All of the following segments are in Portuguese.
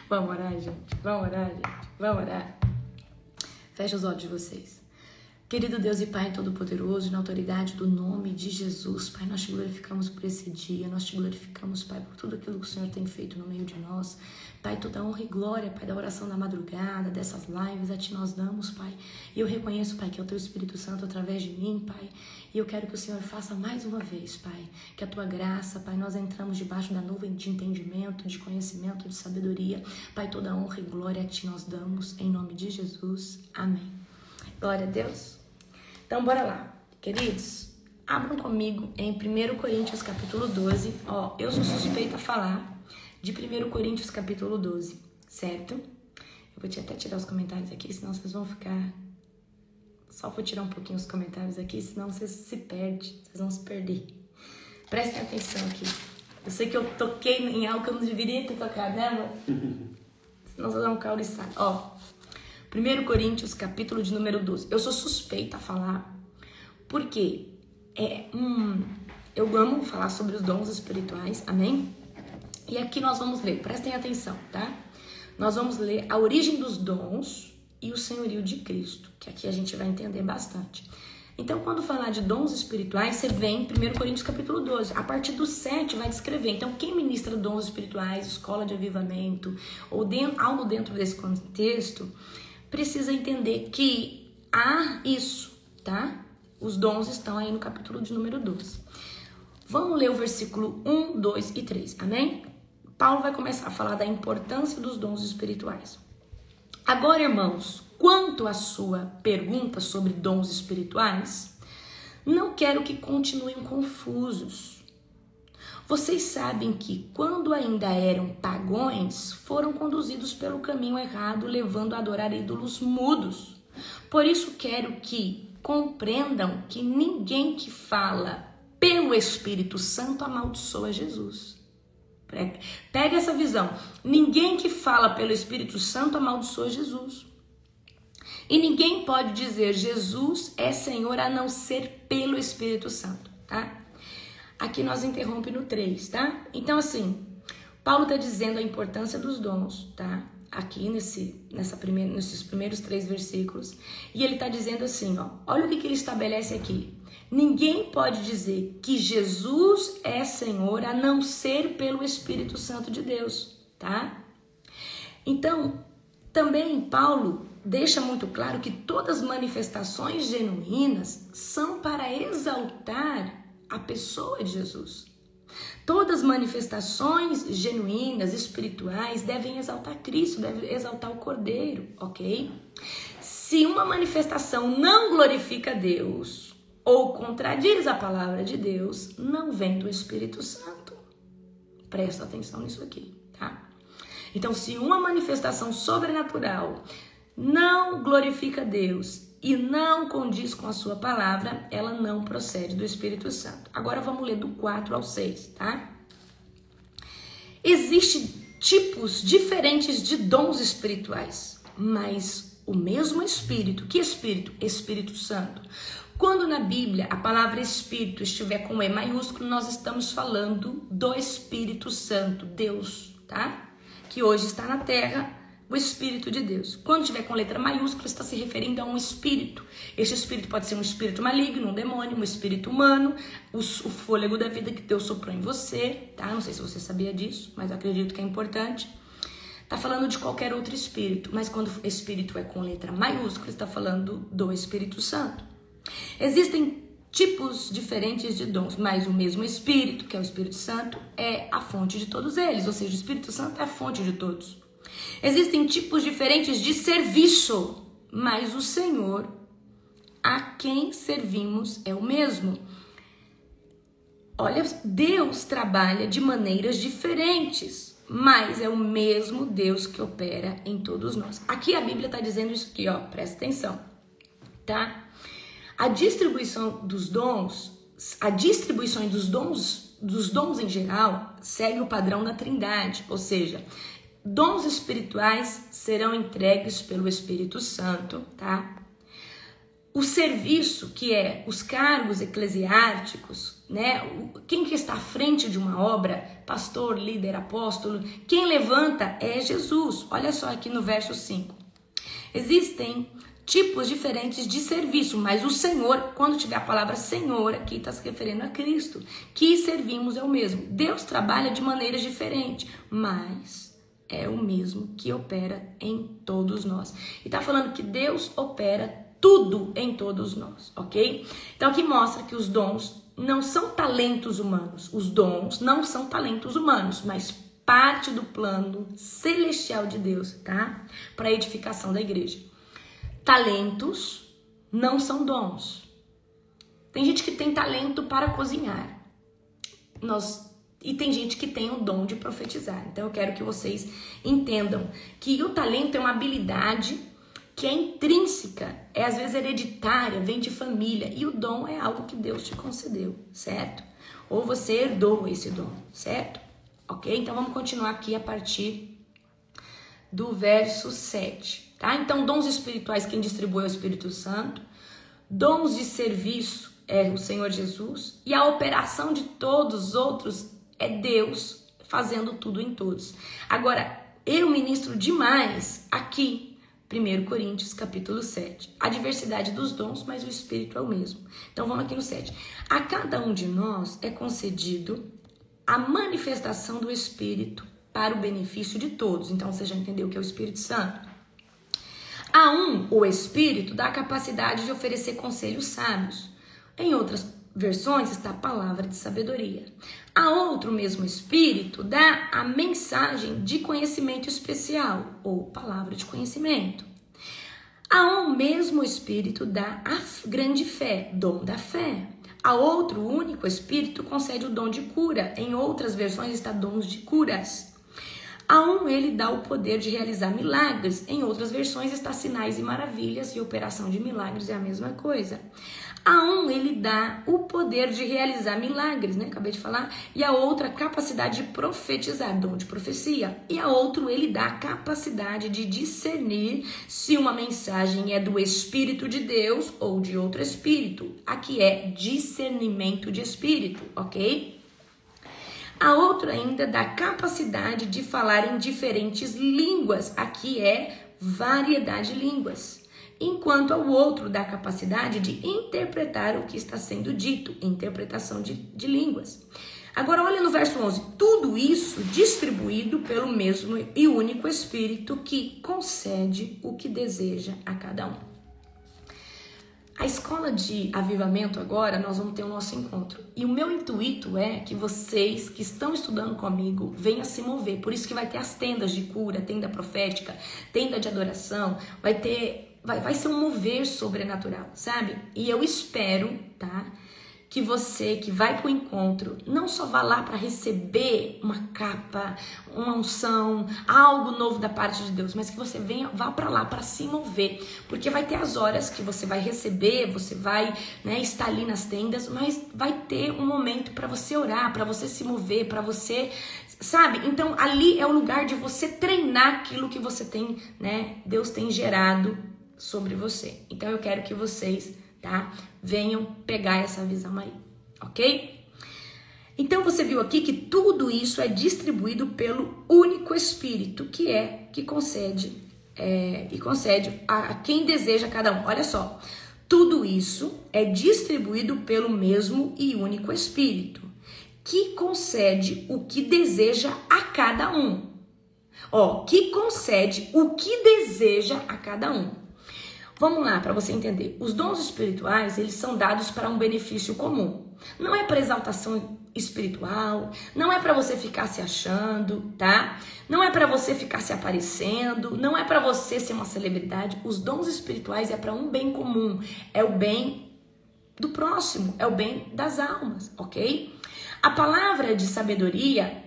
Vamos orar, gente. Vamos orar, gente. Vamos orar. Fecha os olhos de vocês. Querido Deus e Pai Todo-Poderoso, na autoridade do nome de Jesus, Pai, nós te glorificamos por esse dia, nós te glorificamos, Pai, por tudo aquilo que o Senhor tem feito no meio de nós. Pai, toda honra e glória, Pai, da oração da madrugada, dessas lives, a Ti nós damos, Pai. E eu reconheço, Pai, que é o Teu Espírito Santo através de mim, Pai. E eu quero que o Senhor faça mais uma vez, Pai, que a Tua graça, Pai, nós entramos debaixo da nuvem de entendimento, de conhecimento, de sabedoria. Pai, toda honra e glória a Ti nós damos, em nome de Jesus. Amém. Glória a Deus. Então, bora lá. Queridos, abram comigo em 1 Coríntios capítulo 12. Ó, eu sou suspeita a falar de 1 Coríntios capítulo 12, certo? Eu vou até tirar os comentários aqui, senão vocês vão ficar... Só vou tirar um pouquinho os comentários aqui, senão vocês se perdem, vocês vão se perder. Prestem atenção aqui. Eu sei que eu toquei em algo que eu não deveria ter tocado, né, amor? Senão vocês vão cauriçar. Ó, 1 Coríntios, capítulo de número 12. Eu sou suspeita a falar, porque eu amo falar sobre os dons espirituais, amém? E aqui nós vamos ler, prestem atenção, tá? Nós vamos ler a origem dos dons e o senhorio de Cristo, que aqui a gente vai entender bastante. Então, quando falar de dons espirituais, você vem em 1 Coríntios capítulo 12. A partir do 7 vai descrever. Então, quem ministra dons espirituais, escola de avivamento, ou algo dentro desse contexto, precisa entender que há isso, tá? Os dons estão aí no capítulo de número 12. Vamos ler o versículo 1, 2 e 3, amém? Paulo vai começar a falar da importância dos dons espirituais. Agora, irmãos, quanto à sua pergunta sobre dons espirituais, não quero que continuem confusos. Vocês sabem que, quando ainda eram pagãos, foram conduzidos pelo caminho errado, levando a adorar ídolos mudos. Por isso quero que compreendam que ninguém que fala pelo Espírito Santo amaldiçoa Jesus. Pega essa visão. Ninguém que fala pelo Espírito Santo amaldiçoa Jesus. E ninguém pode dizer Jesus é Senhor a não ser pelo Espírito Santo, tá? Aqui nós interrompemos no 3, tá? Então, assim, Paulo está dizendo a importância dos dons, tá? Aqui nesses primeiros 3 versículos. E ele está dizendo assim, ó. Olha o que ele estabelece aqui. Ninguém pode dizer que Jesus é Senhor a não ser pelo Espírito Santo de Deus, tá? Então, também Paulo deixa muito claro que todas as manifestações genuínas são para exaltar a pessoa de Jesus. Todas as manifestações genuínas, espirituais, devem exaltar Cristo, devem exaltar o Cordeiro, ok? Se uma manifestação não glorifica Deus ou contradiz a palavra de Deus, não vem do Espírito Santo. Presta atenção nisso aqui, tá? Então, se uma manifestação sobrenatural não glorifica Deus e não condiz com a sua palavra, ela não procede do Espírito Santo. Agora vamos ler do 4 ao 6, tá? Existem tipos diferentes de dons espirituais, mas o mesmo Espírito. Que Espírito? Espírito Santo. Quando na Bíblia a palavra Espírito estiver com E maiúsculo, nós estamos falando do Espírito Santo, Deus, tá? Que hoje está na terra, o Espírito de Deus. Quando tiver com letra maiúscula, está se referindo a um espírito. Este espírito pode ser um espírito maligno, um demônio, um espírito humano, o fôlego da vida que Deus soprou em você, tá? Não sei se você sabia disso, mas acredito que é importante. Está falando de qualquer outro espírito, mas quando o espírito é com letra maiúscula, está falando do Espírito Santo. Existem tipos diferentes de dons, mas o mesmo Espírito, que é o Espírito Santo, é a fonte de todos eles, ou seja, o Espírito Santo é a fonte de todos. Existem tipos diferentes de serviço, mas o Senhor a quem servimos é o mesmo. Olha, Deus trabalha de maneiras diferentes, mas é o mesmo Deus que opera em todos nós. Aqui a Bíblia está dizendo isso aqui, ó, presta atenção, tá? A distribuição dos dons em geral segue o padrão da Trindade, ou seja, dons espirituais serão entregues pelo Espírito Santo, tá? O serviço, que é os cargos eclesiásticos, né? Quem que está à frente de uma obra, pastor, líder, apóstolo, quem levanta é Jesus. Olha só aqui no verso 5. Existem tipos diferentes de serviço, mas o Senhor, quando tiver a palavra Senhor, aqui está se referindo a Cristo, que servimos é o mesmo. Deus trabalha de maneiras diferentes, mas é o mesmo que opera em todos nós. E está falando que Deus opera tudo em todos nós, ok? Então aqui mostra que os dons não são talentos humanos. Os dons não são talentos humanos, mas parte do plano celestial de Deus, tá? Para a edificação da igreja. Talentos não são dons. Tem gente que tem talento para cozinhar. E tem gente que tem o dom de profetizar. Então eu quero que vocês entendam que o talento é uma habilidade que é intrínseca, é às vezes hereditária, vem de família. E o dom é algo que Deus te concedeu, certo? Ou você herdou esse dom, certo? Ok? Então vamos continuar aqui a partir do verso 7. Tá? Então, dons espirituais, quem distribui é o Espírito Santo. Dons de serviço é o Senhor Jesus. E a operação de todos os outros é Deus fazendo tudo em todos. Agora, eu ministro demais aqui, 1 Coríntios, capítulo 7. A diversidade dos dons, mas o Espírito é o mesmo. Então, vamos aqui no 7. A cada um de nós é concedido a manifestação do Espírito para o benefício de todos. Então, você já entendeu o que é o Espírito Santo? A um, o Espírito dá a capacidade de oferecer conselhos sábios. Em outras versões está a palavra de sabedoria. A outro, mesmo Espírito, dá a mensagem de conhecimento especial, ou palavra de conhecimento. A um mesmo Espírito dá a grande fé, dom da fé. A outro, o único Espírito, concede o dom de cura. Em outras versões está dons de curas. A um ele dá o poder de realizar milagres. Em outras versões está sinais e maravilhas, e operação de milagres é a mesma coisa. A um ele dá o poder de realizar milagres, né? Acabei de falar. E a outra, capacidade de profetizar, dom de profecia. E a outro ele dá a capacidade de discernir se uma mensagem é do Espírito de Deus ou de outro Espírito. Aqui é discernimento de Espírito, ok? A outra ainda dá capacidade de falar em diferentes línguas. Aqui é variedade de línguas. Enquanto ao outro dá capacidade de interpretar o que está sendo dito. Interpretação de línguas. Agora olha no verso 11. Tudo isso distribuído pelo mesmo e único Espírito que concede o que deseja a cada um. A escola de avivamento agora, nós vamos ter o nosso encontro. E o meu intuito é que vocês que estão estudando comigo venham se mover. Por isso que vai ter as tendas de cura, tenda profética, tenda de adoração. Vai ser um mover sobrenatural, sabe? E eu espero, tá? Que você que vai para o encontro não só vá lá para receber uma capa, uma unção, algo novo da parte de Deus, mas que você vá para lá para se mover, porque vai ter as horas que você vai receber, você vai, né, estar ali nas tendas, mas vai ter um momento para você orar, para você se mover, para você, sabe? Então ali é o lugar de você treinar aquilo que você tem, né? Deus tem gerado sobre você. Então eu quero que vocês, tá, venham pegar essa visão aí, ok? Então você viu aqui que tudo isso é distribuído pelo único Espírito que concede a quem deseja cada um. Olha só, tudo isso é distribuído pelo mesmo e único Espírito que concede o que deseja a cada um. Que concede o que deseja a cada um. Vamos lá, para você entender. Os dons espirituais, eles são dados para um benefício comum. Não é para exaltação espiritual, não é para você ficar se achando, tá? Não é para você ficar se aparecendo, não é para você ser uma celebridade. Os dons espirituais é para um bem comum, é o bem do próximo, é o bem das almas, ok? A palavra de sabedoria,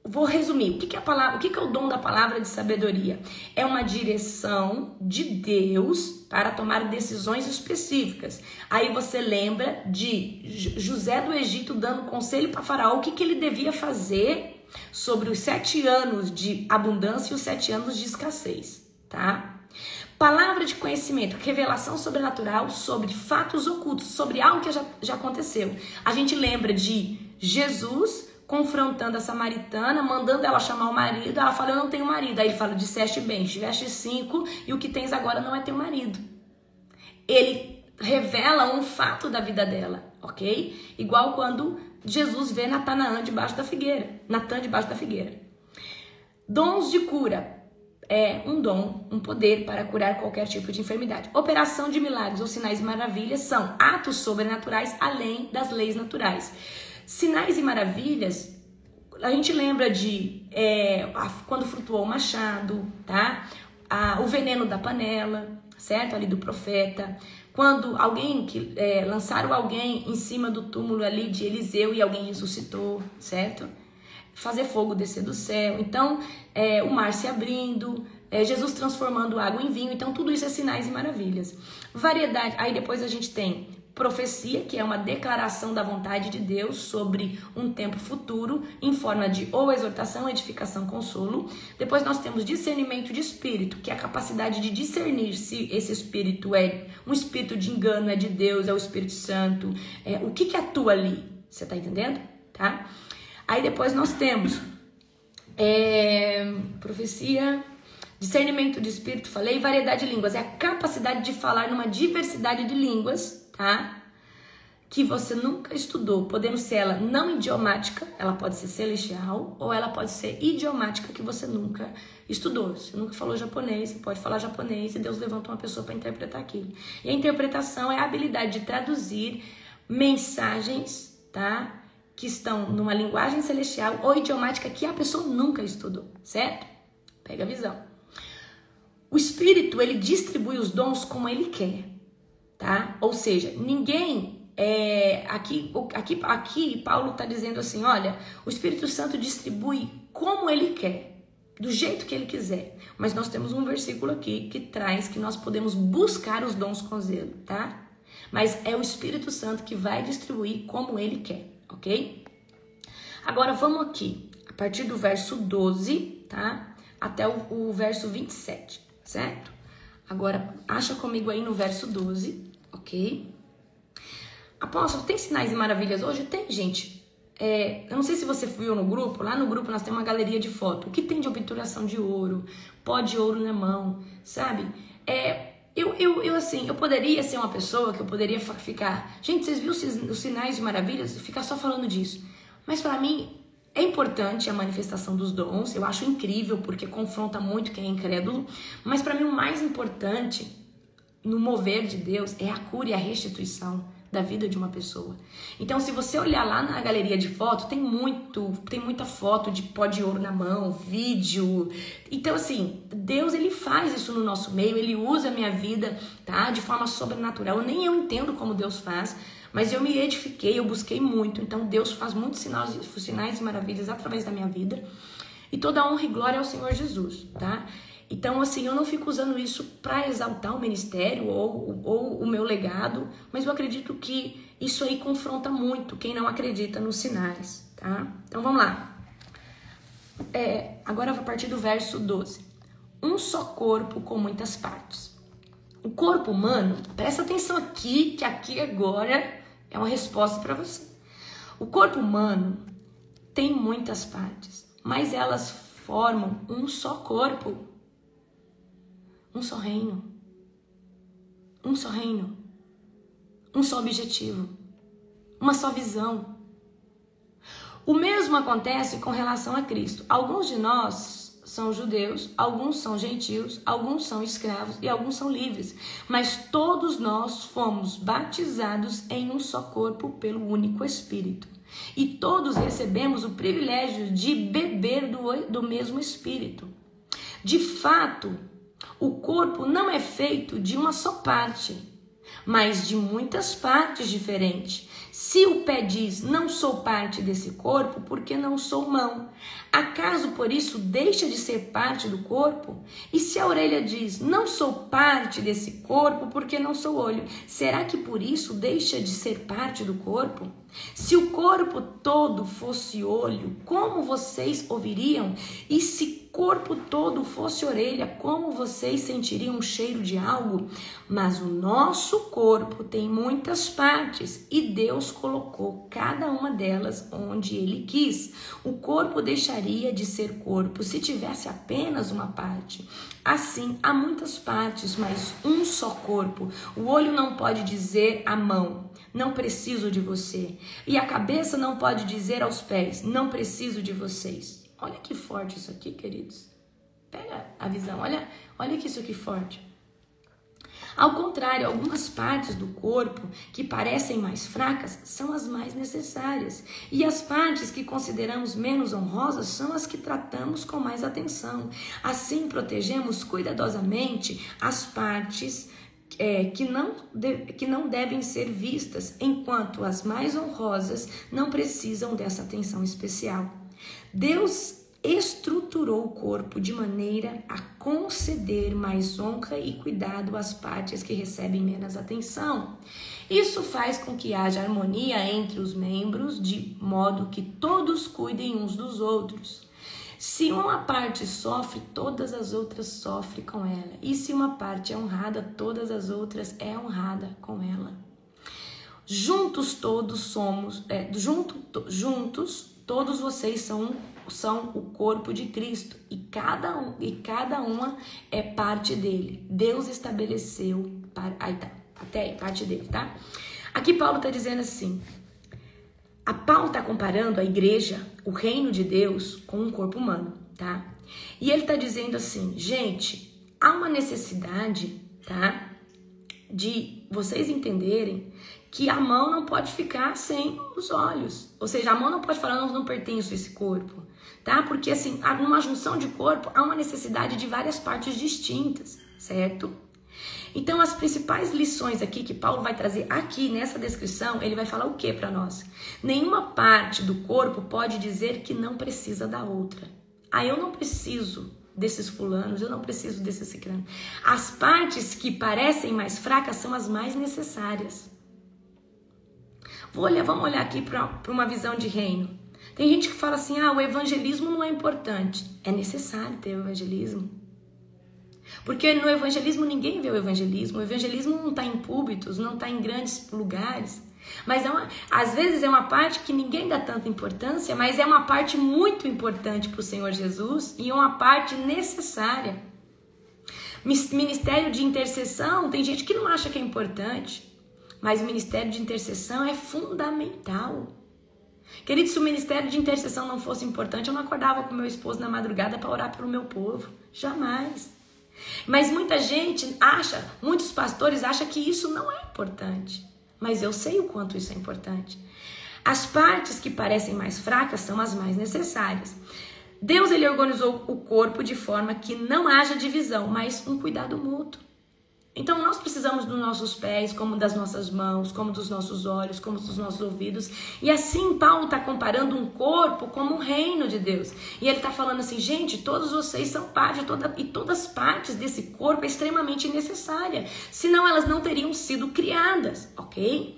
vou resumir, o que é o dom da palavra de sabedoria? É uma direção de Deus para tomar decisões específicas. Aí você lembra de José do Egito dando conselho para Faraó, o que ele devia fazer sobre os 7 anos de abundância e os 7 anos de escassez, tá? Palavra de conhecimento, revelação sobrenatural sobre fatos ocultos, sobre algo que já aconteceu. A gente lembra de Jesus confrontando a samaritana, mandando ela chamar o marido. Ela fala, eu não tenho marido. Aí ele fala, disseste bem, tiveste 5 e o que tens agora não é teu marido. Ele revela um fato da vida dela, ok? Igual quando Jesus vê Natanaã debaixo da figueira. Natã debaixo da figueira. Dons de cura. É um dom, um poder para curar qualquer tipo de enfermidade. Operação de milagres ou sinais e maravilhas são atos sobrenaturais além das leis naturais. Sinais e maravilhas, a gente lembra de quando flutuou o machado, tá? O veneno da panela, certo? Ali do profeta. Quando lançaram alguém em cima do túmulo ali de Eliseu e alguém ressuscitou, certo? Fazer fogo descer do céu, então o mar se abrindo, Jesus transformando água em vinho, então tudo isso é sinais e maravilhas. Variedade, aí depois a gente tem profecia, que é uma declaração da vontade de Deus sobre um tempo futuro, em forma de ou exortação, edificação, consolo. Depois nós temos discernimento de espírito, que é a capacidade de discernir se esse espírito é um espírito de engano, é de Deus, é o Espírito Santo, o que atua ali, você tá entendendo? Tá? Aí depois nós temos profecia, discernimento de espírito, falei, variedade de línguas. É a capacidade de falar numa diversidade de línguas, tá? Que você nunca estudou. Podendo ser ela não idiomática, ela pode ser celestial, ou ela pode ser idiomática, que você nunca estudou. Você nunca falou japonês, você pode falar japonês e Deus levanta uma pessoa para interpretar aquilo. E a interpretação é a habilidade de traduzir mensagens, tá? Que estão numa linguagem celestial ou idiomática que a pessoa nunca estudou, certo? Pega a visão. O Espírito, ele distribui os dons como ele quer, tá? Ou seja, ninguém... Aqui Paulo está dizendo assim, olha, o Espírito Santo distribui como ele quer, do jeito que ele quiser. Mas nós temos um versículo aqui que traz que nós podemos buscar os dons com zelo, tá? Mas é o Espírito Santo que vai distribuir como ele quer. Ok? Agora vamos aqui, a partir do verso 12, tá? Até o verso 27, certo? Agora, acha comigo aí no verso 12, ok? Apóstolo, tem sinais e maravilhas hoje? Tem, gente. Eu não sei se você viu no grupo, lá no grupo nós temos uma galeria de foto. O que tem de obturação de ouro, pó de ouro na mão, sabe? Eu poderia ser uma pessoa que eu poderia ficar... Gente, vocês viram os sinais e maravilhas? Ficar só falando disso. Mas para mim é importante a manifestação dos dons. Eu acho incrível porque confronta muito quem é incrédulo. Mas para mim o mais importante no mover de Deus é a cura e a restituição da vida de uma pessoa. Então, se você olhar lá na galeria de foto, tem muita foto de pó de ouro na mão, vídeo. Então, assim, Deus, ele faz isso no nosso meio, ele usa a minha vida, tá? De forma sobrenatural. Nem eu entendo como Deus faz, mas eu me edifiquei, eu busquei muito. Então, Deus faz muitos sinais e maravilhas através da minha vida. E toda honra e glória ao Senhor Jesus, tá? Então, assim, eu não fico usando isso para exaltar o ministério ou o meu legado, mas eu acredito que isso aí confronta muito quem não acredita nos sinais, tá? Então, vamos lá. Agora, a partir do verso 12. Um só corpo com muitas partes. O corpo humano, presta atenção aqui, que aqui agora é uma resposta para você. O corpo humano tem muitas partes, mas elas formam um só corpo. Um só reino, um só reino, um só objetivo, uma só visão. O mesmo acontece com relação a Cristo. Alguns de nós são judeus, alguns são gentios, alguns são escravos e alguns são livres. Mas todos nós fomos batizados em um só corpo pelo único Espírito. E todos recebemos o privilégio de beber do mesmo Espírito. De fato, o corpo não é feito de uma só parte, mas de muitas partes diferentes. Se o pé diz, não sou parte desse corpo, porque não sou mão, acaso por isso deixa de ser parte do corpo? E se a orelha diz, não sou parte desse corpo, porque não sou olho, será que por isso deixa de ser parte do corpo? Se o corpo todo fosse olho, como vocês ouviriam? E se o corpo todo fosse orelha, como vocês sentiriam o cheiro de algo? Mas o nosso corpo tem muitas partes e Deus colocou cada uma delas onde Ele quis. O corpo deixaria de ser corpo se tivesse apenas uma parte. Assim, há muitas partes, mas um só corpo. O olho não pode dizer à mão: não preciso de você. E a cabeça não pode dizer aos pés: não preciso de vocês. Olha que forte isso aqui, queridos. Pega a visão, olha que isso aqui forte. Ao contrário, algumas partes do corpo que parecem mais fracas são as mais necessárias. E as partes que consideramos menos honrosas são as que tratamos com mais atenção. Assim, protegemos cuidadosamente as partes que não devem ser vistas, enquanto as mais honrosas não precisam dessa atenção especial. Deus estruturou o corpo de maneira a conceder mais honra e cuidado às partes que recebem menos atenção. Isso faz com que haja harmonia entre os membros, de modo que todos cuidem uns dos outros. Se uma parte sofre, todas as outras sofrem com ela. E se uma parte é honrada, todas as outras é honrada com ela. Juntos todos todos vocês são o corpo de Cristo e cada uma é parte dele. Deus estabeleceu até aí, parte dele, tá? Aqui Paulo está dizendo assim. Paulo está comparando a igreja, o reino de Deus, com um corpo humano, tá? E ele está dizendo assim, gente, há uma necessidade, tá? De vocês entenderem que a mão não pode ficar sem os olhos. Ou seja, a mão não pode falar, não pertenço a esse corpo, tá? Porque assim, numa junção de corpo, há uma necessidade de várias partes distintas, certo? Então, as principais lições aqui que Paulo vai trazer aqui nessa descrição, ele vai falar o que para nós? Nenhuma parte do corpo pode dizer que não precisa da outra. Eu não preciso desses fulanos, eu não preciso desses ciclanos. As partes que parecem mais fracas são as mais necessárias. Vamos olhar aqui para uma visão de reino. Tem gente que fala assim, o evangelismo não é importante. É necessário ter o evangelismo. Porque no evangelismo ninguém vê o evangelismo não está em púlpitos, não está em grandes lugares. Mas às vezes é uma parte que ninguém dá tanta importância, mas é uma parte muito importante para o Senhor Jesus e uma parte necessária. Ministério de intercessão, tem gente que não acha que é importante, mas o ministério de intercessão é fundamental. Querido, se o ministério de intercessão não fosse importante, eu não acordava com meu esposo na madrugada para orar pelo meu povo. Jamais. Mas muitos pastores acham que isso não é importante. Mas eu sei o quanto isso é importante. As partes que parecem mais fracas são as mais necessárias. Deus, ele organizou o corpo de forma que não haja divisão, mas um cuidado mútuo. Então, nós precisamos dos nossos pés, como das nossas mãos, como dos nossos olhos, como dos nossos ouvidos. E assim, Paulo está comparando um corpo como um reino de Deus. E ele está falando assim, gente, todos vocês são parte, e todas as partes desse corpo é extremamente necessária. Senão, elas não teriam sido criadas, ok?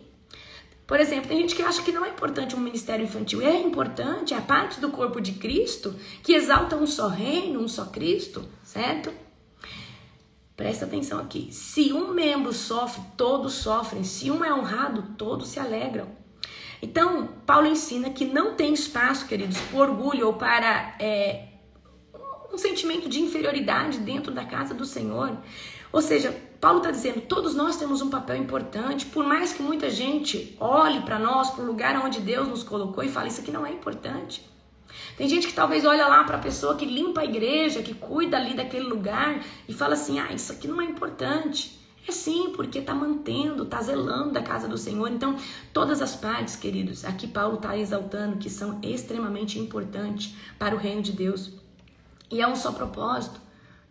Por exemplo, tem gente que acha que não é importante um ministério infantil. É importante, é a parte do corpo de Cristo que exalta um só reino, um só Cristo, certo? Presta atenção aqui. Se um membro sofre, todos sofrem. Se um é honrado, todos se alegram. Então, Paulo ensina que não tem espaço, queridos, por orgulho ou para um sentimento de inferioridade dentro da casa do Senhor. Ou seja, Paulo está dizendo, todos nós temos um papel importante, por mais que muita gente olhe para nós, para o lugar onde Deus nos colocou e fale, isso aqui não é importante. Tem gente que talvez olha lá para a pessoa que limpa a igreja, que cuida ali daquele lugar e fala assim, isso aqui não é importante. É sim, porque está mantendo, está zelando da casa do Senhor. Então, todas as partes, queridos, aqui Paulo está exaltando que são extremamente importantes para o reino de Deus. E é um só propósito,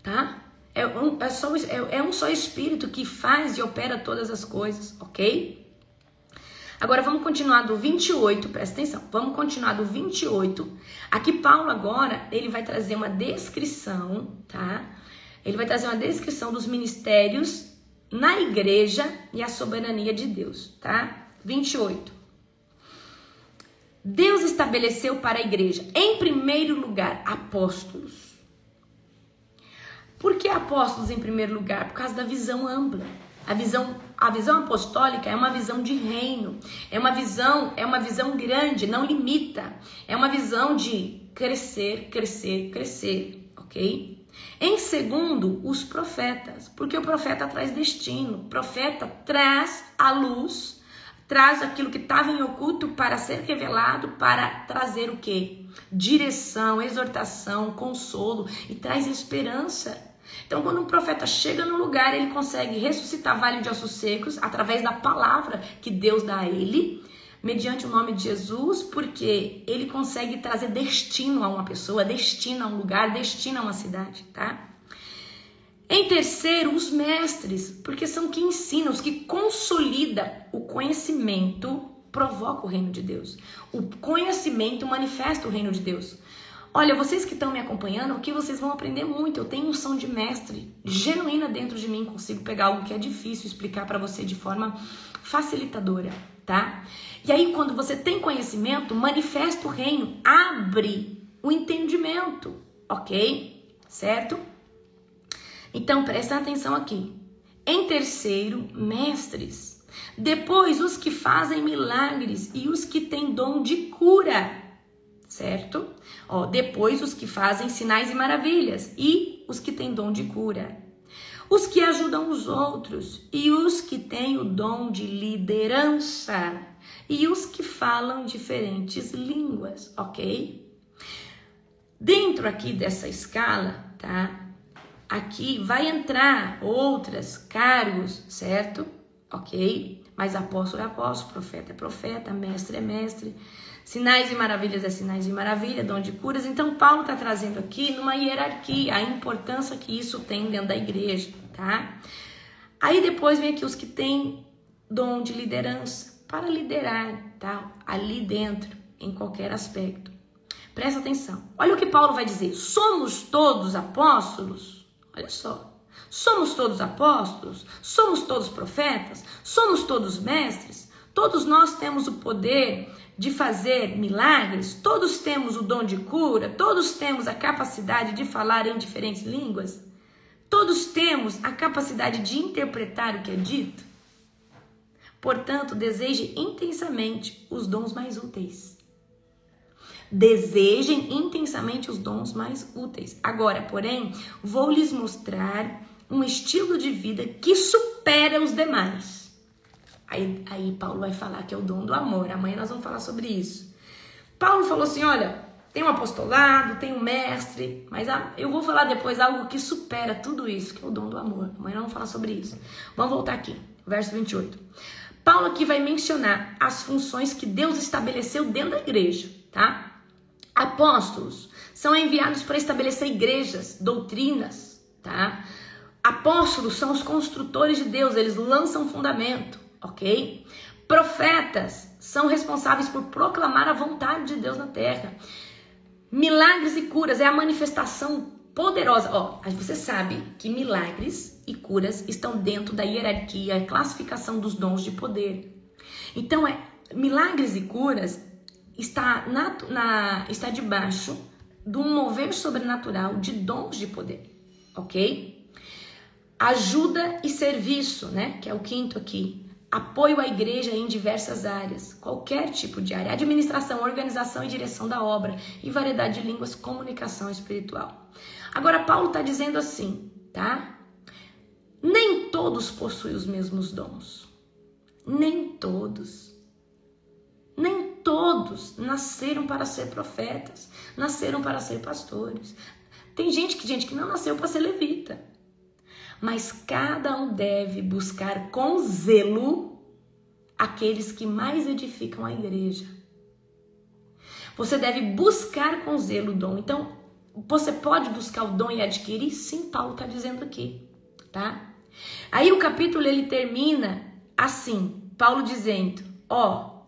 tá? É um só Espírito que faz e opera todas as coisas, ok? Agora vamos continuar do 28, presta atenção, vamos continuar do 28. Aqui Paulo agora, ele vai trazer uma descrição, tá? Ele vai trazer uma descrição dos ministérios na igreja e a soberania de Deus, tá? 28. Deus estabeleceu para a igreja, em primeiro lugar, apóstolos. Por que apóstolos em primeiro lugar? Por causa da visão ampla. A visão apostólica é uma visão de reino, é uma visão grande, não limita. É uma visão de crescer, crescer, crescer, ok? Em segundo, os profetas, porque o profeta traz destino, o profeta traz a luz, traz aquilo que estava em oculto para ser revelado, para trazer o quê? Direção, exortação, consolo e traz esperança. Então, quando um profeta chega no lugar, ele consegue ressuscitar vale de ossos secos através da palavra que Deus dá a ele, mediante o nome de Jesus, porque ele consegue trazer destino a uma pessoa, destino a um lugar, destino a uma cidade, tá? Em terceiro, os mestres, porque são que ensinam, os que consolidam o conhecimento, provoca o reino de Deus. O conhecimento manifesta o reino de Deus. Olha, vocês que estão me acompanhando, aqui vocês vão aprender muito. Eu tenho unção de mestre genuína dentro de mim, consigo pegar algo que é difícil explicar para você de forma facilitadora, tá? E aí, quando você tem conhecimento, manifesta o reino, abre o entendimento, ok? Certo? Então, presta atenção aqui. Em terceiro, mestres. Depois, os que fazem milagres e os que têm dom de cura. Certo? Ó, depois os que fazem sinais e maravilhas e os que têm dom de cura. Os que ajudam os outros e os que têm o dom de liderança e os que falam diferentes línguas, ok? Dentro aqui dessa escala, tá? Aqui vai entrar outras cargos, certo? Ok? Mas apóstolo é apóstolo, profeta é profeta, mestre é mestre. Sinais e maravilhas é sinais e maravilha, dom de curas. Então, Paulo está trazendo aqui numa hierarquia a importância que isso tem dentro da igreja, tá? Aí depois vem aqui os que têm dom de liderança, para liderar, tá? Ali dentro, em qualquer aspecto. Presta atenção. Olha o que Paulo vai dizer. Somos todos apóstolos? Olha só. Somos todos apóstolos? Somos todos profetas? Somos todos mestres? Todos nós temos o poder de fazer milagres, todos temos o dom de cura, todos temos a capacidade de falar em diferentes línguas, todos temos a capacidade de interpretar o que é dito. Portanto, deseje intensamente os dons mais úteis. Desejem intensamente os dons mais úteis. Agora, porém, vou lhes mostrar um estilo de vida que supera os demais. Aí Paulo vai falar que é o dom do amor. Amanhã nós vamos falar sobre isso. Paulo falou assim, olha, tem um apostolado, tem um mestre, mas eu vou falar depois algo que supera tudo isso, que é o dom do amor. Amanhã nós vamos falar sobre isso. Vamos voltar aqui, verso 28. Paulo aqui vai mencionar as funções que Deus estabeleceu dentro da igreja, tá? Apóstolos são enviados para estabelecer igrejas, doutrinas, tá? Apóstolos são os construtores de Deus, eles lançam fundamento. Ok? Profetas são responsáveis por proclamar a vontade de Deus na terra. Milagres e curas é a manifestação poderosa. Ó, você sabe que milagres e curas estão dentro da hierarquia, a classificação dos dons de poder. Então, milagres e curas está debaixo de um mover sobrenatural de dons de poder. Ok? Ajuda e serviço, né? Que é o quinto aqui. Apoio à igreja em diversas áreas, qualquer tipo de área, administração, organização e direção da obra, e variedade de línguas, comunicação espiritual. Agora, Paulo está dizendo assim, tá? Nem todos possuem os mesmos dons. Nem todos. Nem todos nasceram para ser profetas, nasceram para ser pastores. Tem gente que não nasceu para ser levita. Mas cada um deve buscar com zelo aqueles que mais edificam a igreja. Você deve buscar com zelo o dom. Então, você pode buscar o dom e adquirir? Sim, Paulo está dizendo aqui, tá? Aí o capítulo ele termina assim, Paulo dizendo, ó,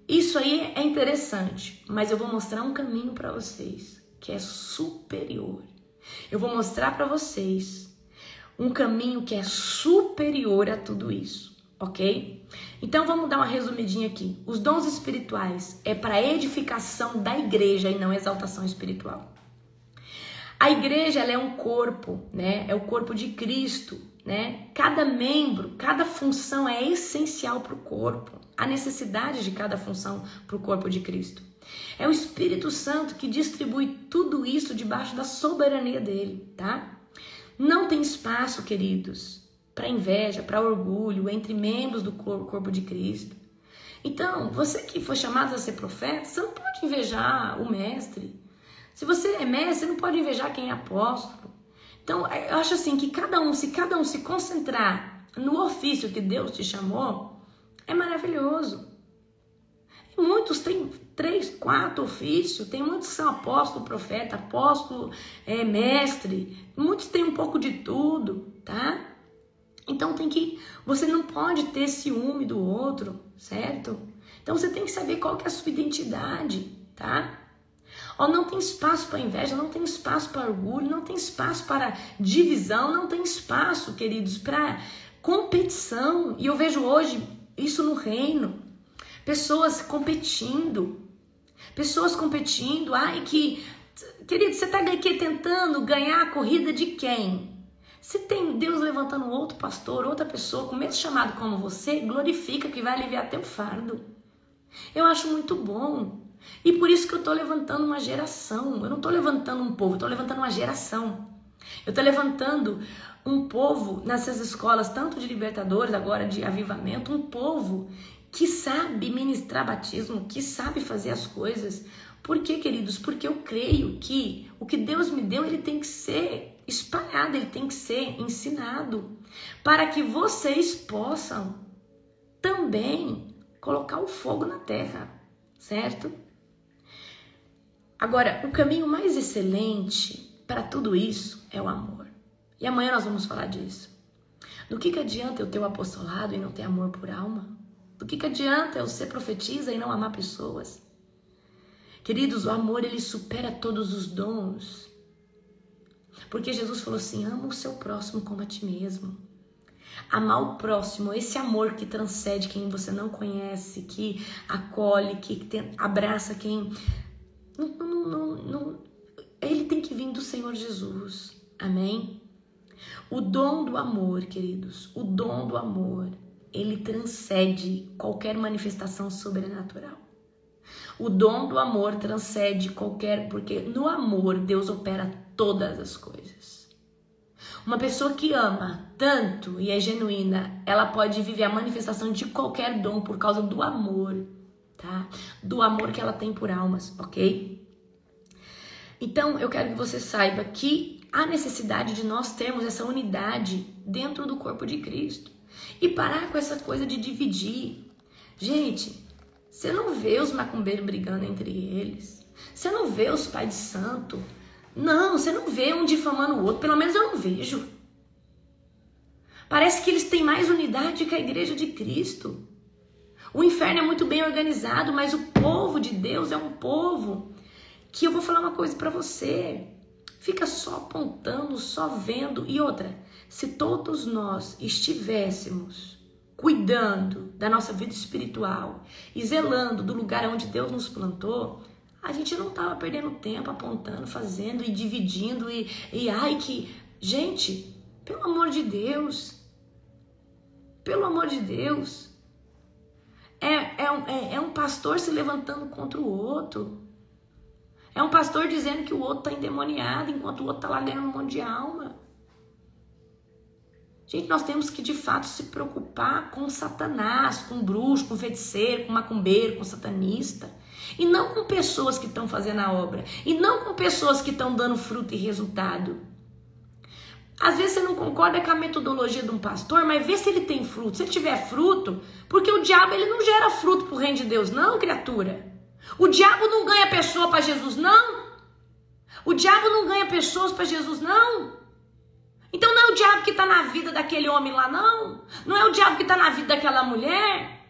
isso aí é interessante, mas eu vou mostrar um caminho para vocês que é superior. Eu vou mostrar para vocês um caminho que é superior a tudo isso. ok? Então vamos dar uma resumidinha aqui. Os dons espirituais é para edificação da igreja e não exaltação espiritual. A igreja, ela é um corpo, né? É o corpo de Cristo, né? Cada membro, cada função é essencial para o corpo. A necessidade de cada função para o corpo de Cristo. É o Espírito Santo que distribui tudo isso debaixo da soberania dele, tá? Não tem espaço, queridos, para inveja, para orgulho entre membros do corpo de Cristo. Então, você que foi chamado a ser profeta, você não pode invejar o mestre. Se você é mestre, você não pode invejar quem é apóstolo. Então, eu acho assim que se cada um se concentrar no ofício que Deus te chamou, é maravilhoso. E muitos têm 3, 4 ofícios, tem muitos que são apóstolo, profeta, apóstolo, mestre, muitos têm um pouco de tudo, tá? Então você não pode ter ciúme do outro, certo? Então você tem que saber qual que é a sua identidade, tá? Não tem espaço para inveja, não tem espaço para orgulho, não tem espaço para divisão, não tem espaço, queridos, para competição. E eu vejo hoje isso no reino. Pessoas competindo. Ai, querido, você está aqui tentando ganhar a corrida de quem? Se tem Deus levantando outro pastor, outra pessoa com o mesmo chamado como você, glorifica que vai aliviar teu fardo. Eu acho muito bom. E por isso que eu estou levantando uma geração. Eu não estou levantando um povo, eu estou levantando uma geração. Eu estou levantando um povo nessas escolas, tanto de libertadores, agora de avivamento, um povo que sabe ministrar batismo, que sabe fazer as coisas. Por quê, queridos? Porque eu creio que o que Deus me deu, ele tem que ser espalhado, ele tem que ser ensinado, para que vocês possam também colocar o fogo na terra, certo? Agora, o caminho mais excelente para tudo isso é o amor. E amanhã nós vamos falar disso. Do que adianta eu ter o apostolado e não ter amor por alma? Do que adianta eu ser profetisa e não amar pessoas? Queridos, o amor, ele supera todos os dons. Porque Jesus falou assim, ama o seu próximo como a ti mesmo. Amar o próximo, esse amor que transcende quem você não conhece, que acolhe, que abraça quem... ele tem que vir do Senhor Jesus. Amém? O dom do amor, queridos, o dom do amor, ele transcende qualquer manifestação sobrenatural. O dom do amor transcende porque no amor Deus opera todas as coisas. Uma pessoa que ama tanto e é genuína, ela pode viver a manifestação de qualquer dom por causa do amor, tá? Do amor que ela tem por almas, ok? Então, eu quero que você saiba que há necessidade de nós termos essa unidade dentro do corpo de Cristo. E parar com essa coisa de dividir. Gente, você não vê os macumbeiros brigando entre eles. Você não vê os pais de santo. Não, você não vê um difamando o outro. Pelo menos eu não vejo. Parece que eles têm mais unidade que a igreja de Cristo. O inferno é muito bem organizado, mas o povo de Deus é um povo que eu vou falar uma coisa para você. Fica só apontando, só vendo. E outra, se todos nós estivéssemos cuidando da nossa vida espiritual e zelando do lugar onde Deus nos plantou, a gente não estava perdendo tempo apontando, fazendo e dividindo Gente, pelo amor de Deus, é um pastor se levantando contra o outro. É um pastor dizendo que o outro está endemoniado, enquanto o outro está lá ganhando um monte de alma. Gente, nós temos que de fato se preocupar com Satanás, com bruxo, com feiticeiro, com macumbeiro, com satanista. E não com pessoas que estão fazendo a obra. E não com pessoas que estão dando fruto e resultado. Às vezes você não concorda com a metodologia de um pastor, mas vê se ele tem fruto. Se ele tiver fruto, porque o diabo ele não gera fruto para o reino de Deus, não, criatura. O diabo não ganha pessoa para Jesus, não. O diabo não ganha pessoas para Jesus, não. Então não é o diabo que está na vida daquele homem lá, não. Não é o diabo que está na vida daquela mulher.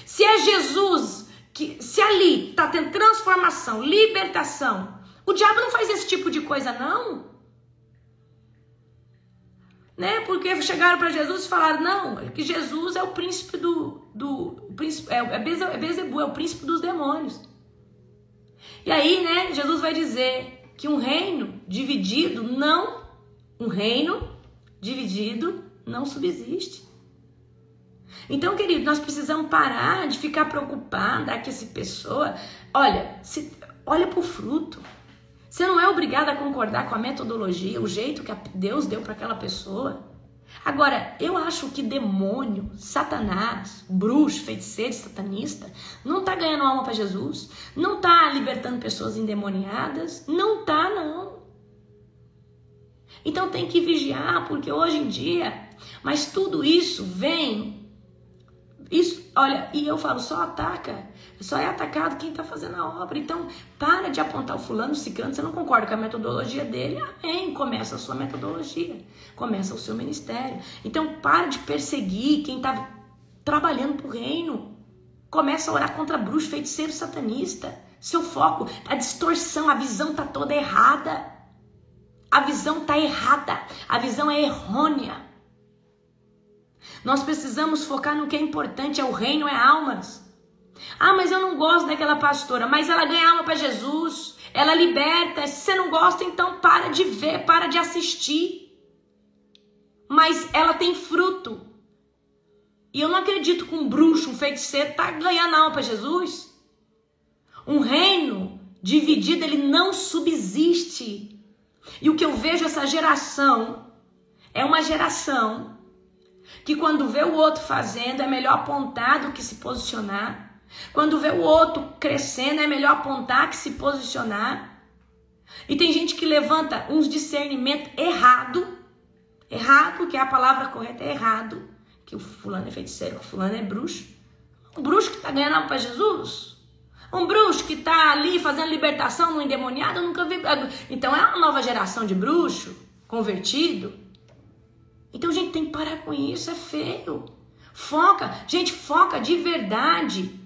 Se é Jesus, se ali está tendo transformação, libertação, o diabo não faz esse tipo de coisa, não. né? Porque chegaram para Jesus e falaram, não, que Jesus é o príncipe Beelzebul, é o príncipe dos demônios. E aí, né, Jesus vai dizer que um reino dividido não subsiste. Então, querido, nós precisamos parar de ficar preocupada que essa pessoa, olha para o fruto. Você não é obrigado a concordar com a metodologia, o jeito que Deus deu para aquela pessoa. Agora, eu acho que demônio, Satanás, bruxo, feiticeiro, satanista, não está ganhando alma para Jesus, não está libertando pessoas endemoniadas, não está, não. Então tem que vigiar, porque hoje em dia, mas tudo isso vem, olha, e eu falo, só é atacado quem está fazendo a obra. Então, para de apontar o fulano, o ciclano, você não concorda com a metodologia dele, amém, começa a sua metodologia, começa o seu ministério. Então, para de perseguir quem está trabalhando para o reino, começa a orar contra bruxo, feiticeiro, satanista. Seu foco, a distorção, a visão está toda errada. A visão está errada, a visão é errônea. Nós precisamos focar no que é importante, é o reino, é almas. Ah, mas eu não gosto daquela pastora, mas ela ganha alma para Jesus, ela liberta. Se você não gosta, então para de ver, para de assistir. Mas ela tem fruto. E eu não acredito que um bruxo, um feiticeiro está ganhando alma para Jesus. Um reino dividido, ele não subsiste. E o que eu vejo essa geração, é uma geração que quando vê o outro fazendo, é melhor apontar do que se posicionar. Quando vê o outro crescendo, é melhor apontar que se posicionar. E tem gente que levanta uns discernimentos errado, que é a palavra correta, é errado, que o fulano é feiticeiro, que o fulano é bruxo. Um bruxo que está ganhando alma para Jesus? Um bruxo que está ali fazendo libertação no endemoniado, eu nunca vi. Então é uma nova geração de bruxo convertido. Então, gente, tem que parar com isso, é feio. Foca de verdade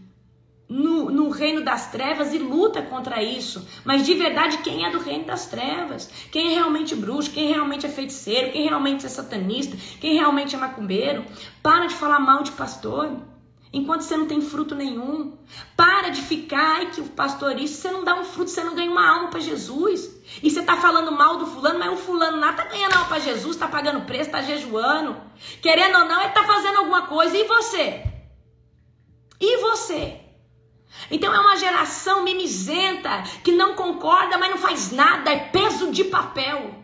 no reino das trevas e luta contra isso. Mas de verdade, quem é do reino das trevas? Quem é realmente bruxo? Quem realmente é feiticeiro? Quem realmente é satanista? Quem realmente é macumbeiro? Para de falar mal de pastor enquanto você não tem fruto nenhum. Para de ficar, ai que o pastor isso, você não dá um fruto, você não ganha uma alma para Jesus. E você tá falando mal do fulano, mas o fulano lá tá ganhando alma para Jesus, tá pagando preço, tá jejuando. Querendo ou não, ele tá fazendo alguma coisa. E você? E você? Então é uma geração mimizenta, que não concorda, mas não faz nada, é peso de papel.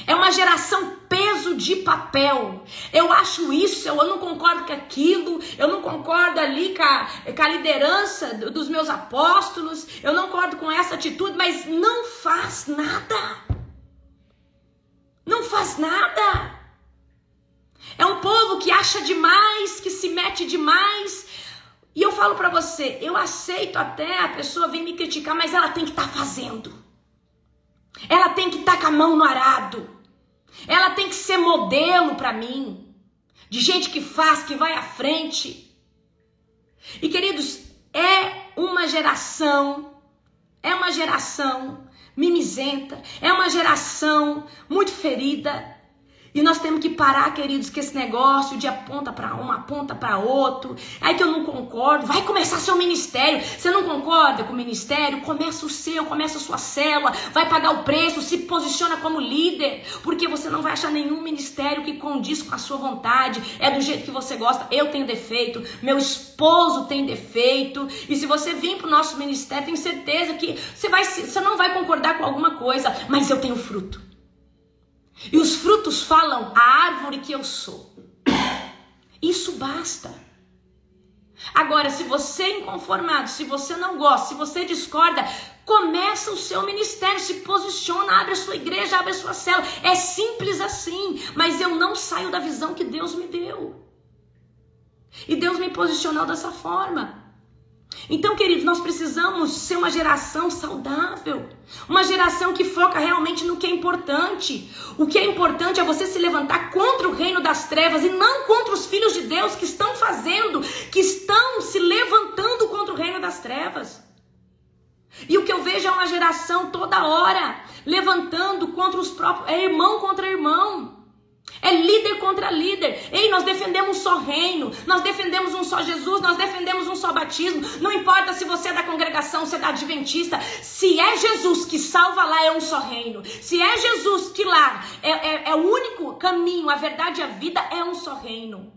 É uma geração peso de papel. Eu acho isso, eu não concordo com aquilo, eu não concordo ali com a liderança dos meus apóstolos, eu não concordo com essa atitude, mas não faz nada. Não faz nada. É um povo que acha demais, que se mete demais. E eu falo pra você, eu aceito até a pessoa vir me criticar, mas ela tem que estar fazendo. Ela tem que estar com a mão no arado. Ela tem que ser modelo para mim. De gente que faz, que vai à frente. E queridos, é uma geração mimizenta. É uma geração muito ferida. E nós temos que parar, queridos, que esse negócio de aponta para um, aponta para outro. Aí que eu não concordo, vai começar seu ministério. Você não concorda com o ministério? Começa o seu, começa a sua célula, vai pagar o preço, se posiciona como líder. Porque você não vai achar nenhum ministério que condiz com a sua vontade. É do jeito que você gosta. Eu tenho defeito, meu esposo tem defeito. E se você vir para o nosso ministério, tenho certeza que você não vai concordar com alguma coisa. Mas eu tenho fruto. E os frutos falam a árvore que eu sou. Isso basta. Agora, se você é inconformado, se você não gosta, se você discorda, começa o seu ministério, se posiciona, abre a sua igreja, abre a sua célula. É simples assim, mas eu não saio da visão que Deus me deu. E Deus me posicionou dessa forma. Então, queridos, nós precisamos ser uma geração saudável, uma geração que foca realmente no que é importante. O que é importante é você se levantar contra o reino das trevas e não contra os filhos de Deus que estão fazendo, que estão se levantando contra o reino das trevas. E o que eu vejo é uma geração toda hora levantando contra os próprios, é irmão contra irmão. É líder contra líder. Ei, nós defendemos um só reino, nós defendemos um só Jesus, nós defendemos um só batismo. Não importa se você é da congregação, se é da adventista. Se é Jesus que salva lá, é um só reino. Se é Jesus que lá é o único caminho, a verdade e a vida, é um só reino.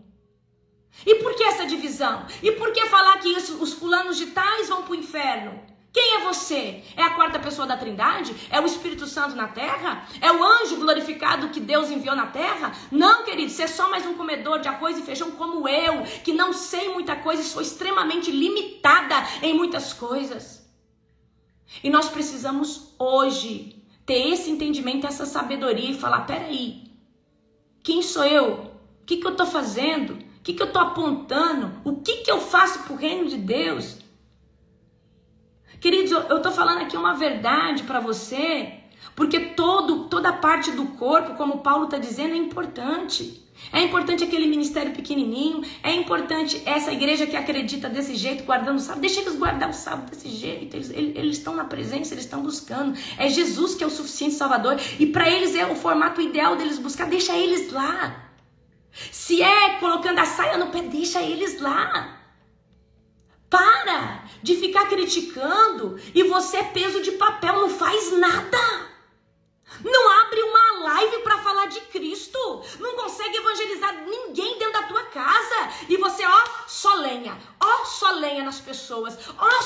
E por que essa divisão? E por que falar que os fulanos de tais vão para o inferno? Quem é você? É a quarta pessoa da Trindade? É o Espírito Santo na terra? É o anjo glorificado que Deus enviou na terra? Não, querido, você é só mais um comedor de arroz e feijão como eu, que não sei muita coisa e sou extremamente limitada em muitas coisas. E nós precisamos hoje ter esse entendimento, essa sabedoria e falar, peraí, quem sou eu? O que eu estou fazendo? O que eu estou apontando? O que eu faço para o reino de Deus? Queridos, eu estou falando aqui uma verdade para você, porque toda parte do corpo, como Paulo está dizendo, é importante. É importante aquele ministério pequenininho, é importante essa igreja que acredita desse jeito, guardando o sábado. Deixa eles guardar o sábado desse jeito, eles estão na presença, eles estão buscando. É Jesus que é o suficiente Salvador, e para eles é o formato ideal deles buscar, deixa eles lá. Se é colocando a saia no pé, deixa eles lá. Para de ficar criticando e você é peso de papel, não faz nada. Não abre uma live para falar de Cristo. Não consegue evangelizar ninguém dentro da tua casa. E você, só lenha nas pessoas.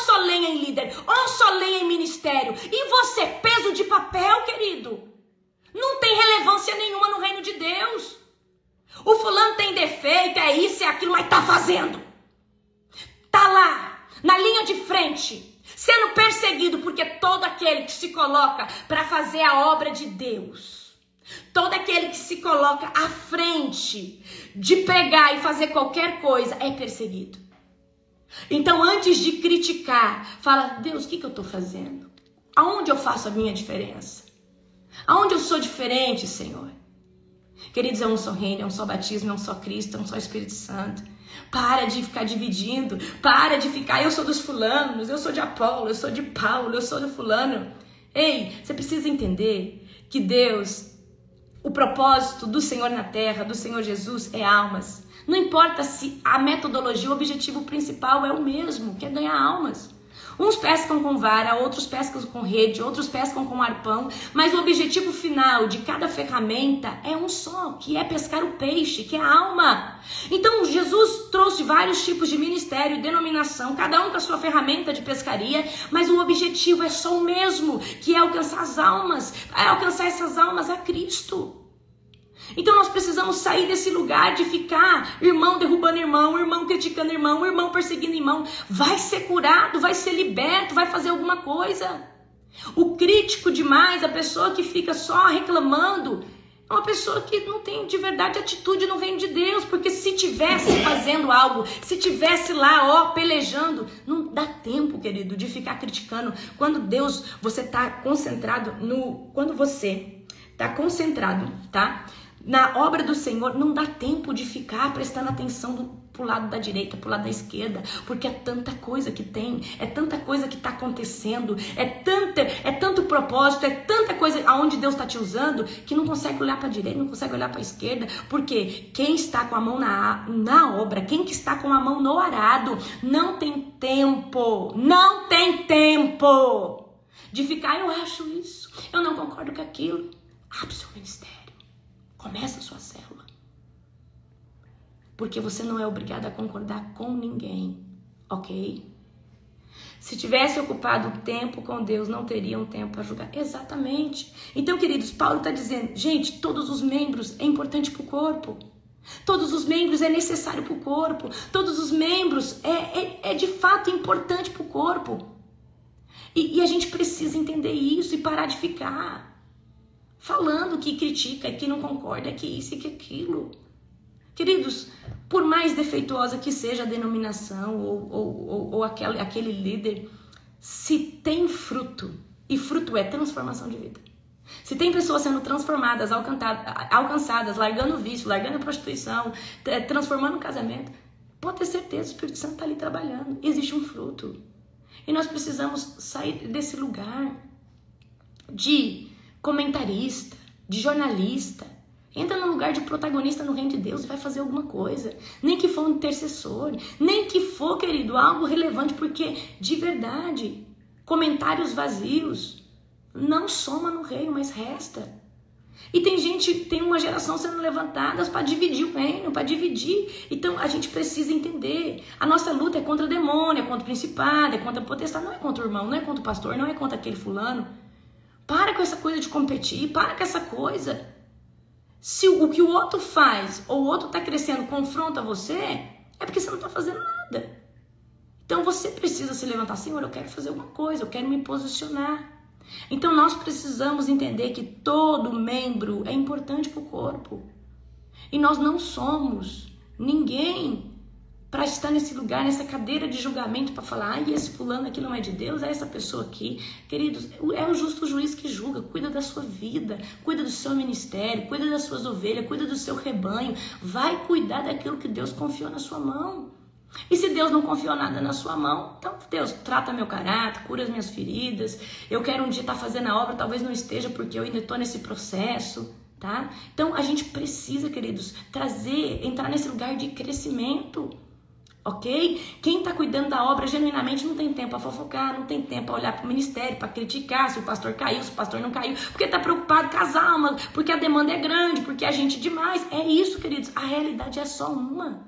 Só lenha em líder. Só lenha em ministério. E você, peso de papel, querido. Não tem relevância nenhuma no reino de Deus. O fulano tem defeito, é isso, é aquilo, mas tá fazendo. Tá lá, na linha de frente, sendo perseguido, porque todo aquele que se coloca para fazer a obra de Deus, todo aquele que se coloca à frente de pregar e fazer qualquer coisa, é perseguido. Então, antes de criticar, fala, Deus, o que eu estou fazendo? Aonde eu faço a minha diferença? Aonde eu sou diferente, Senhor? Queridos, é um só reino, é um só batismo, é um só Cristo, é um só Espírito Santo. Para de ficar dividindo, para de ficar, eu sou dos fulanos, eu sou de Apolo, eu sou de Paulo, eu sou do fulano. Ei, você precisa entender que Deus, o propósito do Senhor na terra, do Senhor Jesus, é almas. Não importa se a metodologia, o objetivo principal é o mesmo, que é ganhar almas. Uns pescam com vara, outros pescam com rede, outros pescam com arpão, mas o objetivo final de cada ferramenta é um só, que é pescar o peixe, que é a alma. Então Jesus trouxe vários tipos de ministério e denominação, cada um com a sua ferramenta de pescaria, mas o objetivo é só o mesmo, que é alcançar as almas, é alcançar essas almas a Cristo. Então nós precisamos sair desse lugar de ficar irmão derrubando irmão criticando irmão perseguindo irmão. Vai ser curado, vai ser liberto, vai fazer alguma coisa. O crítico demais, a pessoa que fica só reclamando, é uma pessoa que não tem de verdade atitude no reino de Deus. Porque se tivesse fazendo algo, se tivesse lá pelejando, não dá tempo, querido, de ficar criticando. Quando você está concentrado quando você está concentrado, tá? Na obra do Senhor, não dá tempo de ficar prestando atenção pro lado da direita, pro lado da esquerda, porque é tanta coisa que tem, é tanta coisa que está acontecendo, é tanto propósito, é tanta coisa aonde Deus está te usando, que não consegue olhar para a direita, não consegue olhar para a esquerda, porque quem está com a mão na obra, quem que está com a mão no arado, não tem tempo de ficar, eu acho isso, eu não concordo com aquilo. Abre seu ministério. Começa a sua célula. Porque você não é obrigado a concordar com ninguém, ok? Se tivesse ocupado tempo com Deus, não teria um tempo para julgar. Exatamente. Então, queridos, Paulo está dizendo, gente, todos os membros é importante para o corpo. Todos os membros é necessário para o corpo. Todos os membros é de fato importante para o corpo. E a gente precisa entender isso e parar de ficar falando que critica, que não concorda, que isso e que aquilo. Queridos, por mais defeituosa que seja a denominação ou aquele líder, se tem fruto, e fruto é transformação de vida. Se tem pessoas sendo transformadas, alcançadas, largando o vício, largando a prostituição, transformando o casamento, pode ter certeza, o Espírito Santo está ali trabalhando. Existe um fruto. E nós precisamos sair desse lugar de comentarista, de jornalista, Entra no lugar de protagonista no reino de Deus e vai fazer alguma coisa. Nem que for um intercessor, nem que for, querido, algo relevante, porque, de verdade, comentários vazios não soma no reino, mas resta. E tem uma geração sendo levantada para dividir o reino, para dividir. Então, a gente precisa entender. A nossa luta é contra demônio, é contra o principado, é contra a potestade, não é contra o irmão, não é contra o pastor, não é contra aquele fulano. Para com essa coisa de competir, para com essa coisa. Se o que o outro faz ou o outro está crescendo confronta você, é porque você não está fazendo nada. Então você precisa se levantar, Senhor, eu quero fazer alguma coisa, eu quero me posicionar. Então nós precisamos entender que todo membro é importante para o corpo. E nós não somos ninguém para estar nesse lugar, nessa cadeira de julgamento, para falar, ai, esse fulano aqui não é de Deus, é essa pessoa aqui. Queridos, é o justo juiz que julga, cuida da sua vida, cuida do seu ministério, cuida das suas ovelhas, cuida do seu rebanho, vai cuidar daquilo que Deus confiou na sua mão. E se Deus não confiou nada na sua mão, então Deus, trata meu caráter, cura as minhas feridas, eu quero um dia estar fazendo a obra, talvez não esteja porque eu ainda estou nesse processo, tá? Então a gente precisa, queridos, entrar nesse lugar de crescimento. Ok? Quem está cuidando da obra genuinamente não tem tempo para fofocar, não tem tempo para olhar para o ministério, para criticar se o pastor caiu, se o pastor não caiu, porque está preocupado com as almas, porque a demanda é grande, porque a gente é demais. É isso, queridos, a realidade é só uma.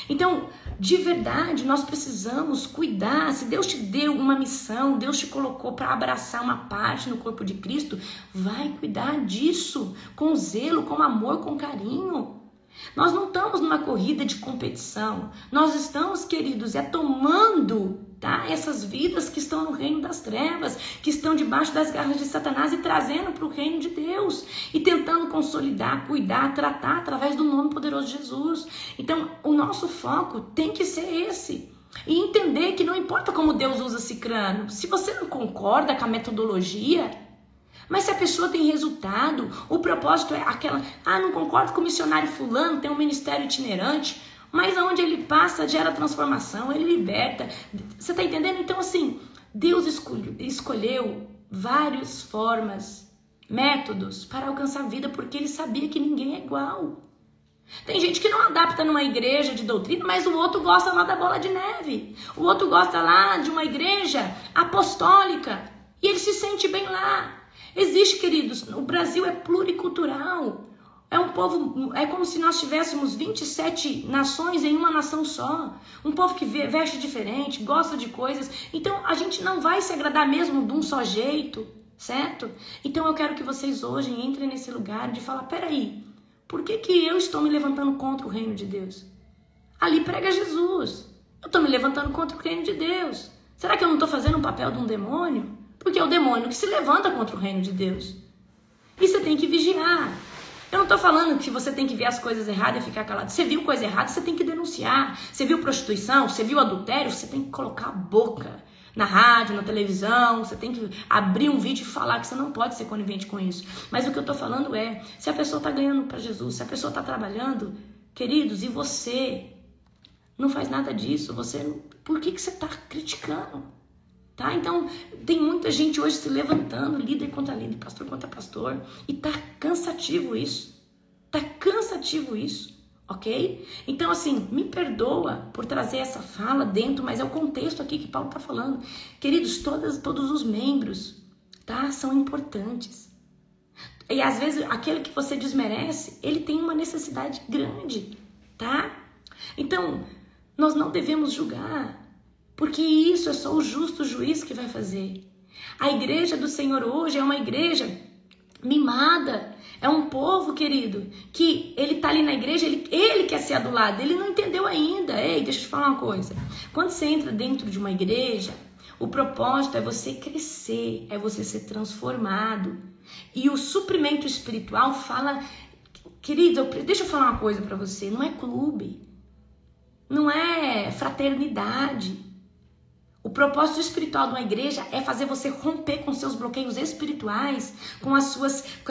Então, de verdade, nós precisamos cuidar. Se Deus te deu uma missão, Deus te colocou para abraçar uma parte no corpo de Cristo, vai cuidar disso com zelo, com amor, com carinho. Nós não estamos numa corrida de competição. Nós estamos, queridos, tomando, tá, essas vidas que estão no reino das trevas, que estão debaixo das garras de Satanás e trazendo para o reino de Deus. E tentando consolidar, cuidar, tratar através do nome poderoso de Jesus. Então, o nosso foco tem que ser esse. E entender que não importa como Deus usa Cicrano. Se você não concorda com a metodologia... Mas se a pessoa tem resultado, o propósito é aquela, não concordo com o missionário fulano, tem um ministério itinerante, mas aonde ele passa gera transformação, ele liberta. Você está entendendo? Então assim, Deus escolheu várias formas, métodos para alcançar a vida, porque ele sabia que ninguém é igual. Tem gente que não adapta numa igreja de doutrina, mas o outro gosta lá da bola de neve. O outro gosta lá de uma igreja apostólica e ele se sente bem lá. Existe, queridos, o Brasil é pluricultural, é um povo, é como se nós tivéssemos 27 nações em uma nação só, um povo que veste diferente, gosta de coisas, então a gente não vai se agradar mesmo de um só jeito, certo? Então eu quero que vocês hoje entrem nesse lugar de falar, peraí, por que eu estou me levantando contra o reino de Deus? Ali prega Jesus, eu estou me levantando contra o reino de Deus, será que eu não estou fazendo um papel de um demônio? Porque é o demônio que se levanta contra o reino de Deus. E você tem que vigiar. Eu não estou falando que você tem que ver as coisas erradas e ficar calado. Você viu coisa errada, você tem que denunciar. Você viu prostituição, você viu adultério, você tem que colocar a boca na rádio, na televisão. Você tem que abrir um vídeo e falar que você não pode ser conivente com isso. Mas o que eu estou falando é, se a pessoa está ganhando para Jesus, se a pessoa está trabalhando, queridos, e você não faz nada disso, por que você está criticando? Tá? Então, tem muita gente hoje se levantando, líder contra líder, pastor contra pastor, e tá cansativo isso. Tá cansativo isso, ok? Então, assim, me perdoa por trazer essa fala dentro, mas é o contexto aqui que Paulo tá falando. Queridos, todos os membros, tá? São importantes. E às vezes, aquele que você desmerece, ele tem uma necessidade grande, tá? Então, nós não devemos julgar. Porque isso é só o justo juiz que vai fazer. A igreja do Senhor hoje é uma igreja mimada. É um povo, querido, que ele tá ali na igreja, ele quer ser adulado. Ele não entendeu ainda. Ei, deixa eu te falar uma coisa. Quando você entra dentro de uma igreja, o propósito é você crescer, é você ser transformado. E o suprimento espiritual fala... Querido, deixa eu falar uma coisa pra você. Não é clube. Não é fraternidade. O propósito espiritual de uma igreja é fazer você romper com seus bloqueios espirituais, com os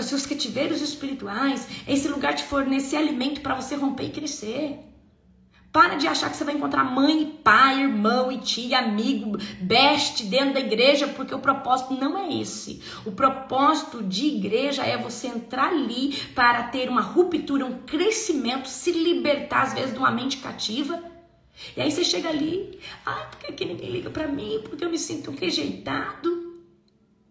seus cativeiros espirituais. Esse lugar te fornecer alimento para você romper e crescer. Para de achar que você vai encontrar mãe e pai, irmão e tia, amigo, best dentro da igreja, porque o propósito não é esse. O propósito de igreja é você entrar ali para ter uma ruptura, um crescimento, se libertar às vezes de uma mente cativa. E aí você chega ali, porque aqui ninguém liga pra mim, porque eu me sinto rejeitado.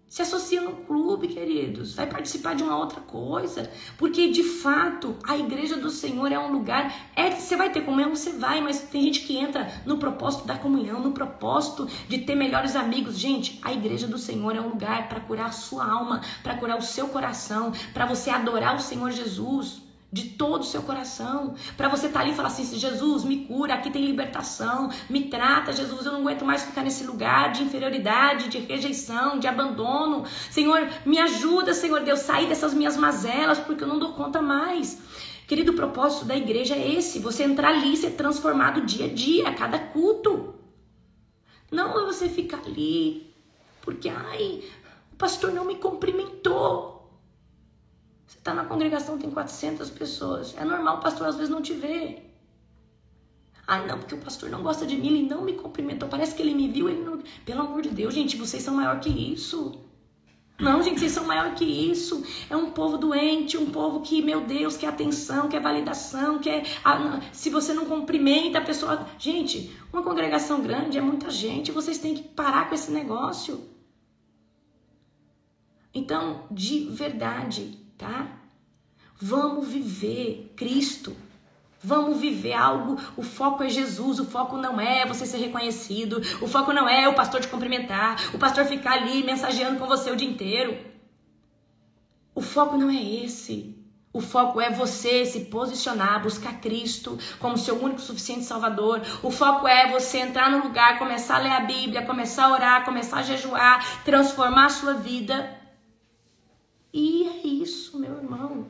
Se associa no clube, queridos, vai participar de uma outra coisa, porque de fato a igreja do Senhor é um lugar, você vai ter comunhão, você vai, mas tem gente que entra no propósito da comunhão, no propósito de ter melhores amigos. Gente, a igreja do Senhor é um lugar para curar a sua alma, para curar o seu coração, para você adorar o Senhor Jesus de todo o seu coração, para você estar ali e falar assim: Jesus, me cura, aqui tem libertação, me trata, Jesus, eu não aguento mais ficar nesse lugar de inferioridade, de rejeição, de abandono. Senhor, me ajuda, Senhor Deus, sair dessas minhas mazelas, porque eu não dou conta mais. Querido, o propósito da igreja é esse: você entrar ali e ser transformado dia a dia, a cada culto. Não é você ficar ali porque, o pastor não me cumprimentou. Você está na congregação, tem 400 pessoas. É normal o pastor às vezes não te ver. Não, porque o pastor não gosta de mim, ele não me cumprimentou. Parece que ele me viu, ele não... Pelo amor de Deus, gente, vocês são maior que isso. Não, gente, vocês são maior que isso. É um povo doente, um povo que, meu Deus, quer atenção, quer validação, quer... Se você não cumprimenta a pessoa... Gente, uma congregação grande é muita gente, vocês têm que parar com esse negócio. Então, de verdade, tá? Vamos viver Cristo. Vamos viver algo. O foco é Jesus. O foco não é você ser reconhecido. O foco não é o pastor te cumprimentar. O pastor ficar ali mensageando com você o dia inteiro. O foco não é esse. O foco é você se posicionar, buscar Cristo como seu único suficiente Salvador. O foco é você entrar no lugar, começar a ler a Bíblia, começar a orar, começar a jejuar, transformar a sua vida. E é isso, meu irmão.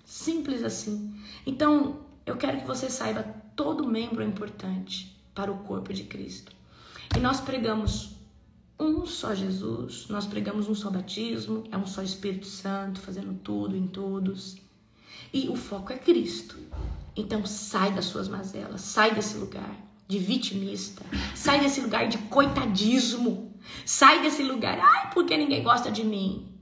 Simples assim. Então, eu quero que você saiba, todo membro é importante para o corpo de Cristo. E nós pregamos um só Jesus, nós pregamos um só batismo, é um só Espírito Santo, fazendo tudo em todos. E o foco é Cristo. Então, sai das suas mazelas, sai desse lugar de vitimista, sai desse lugar de coitadismo, sai desse lugar, porque ninguém gosta de mim.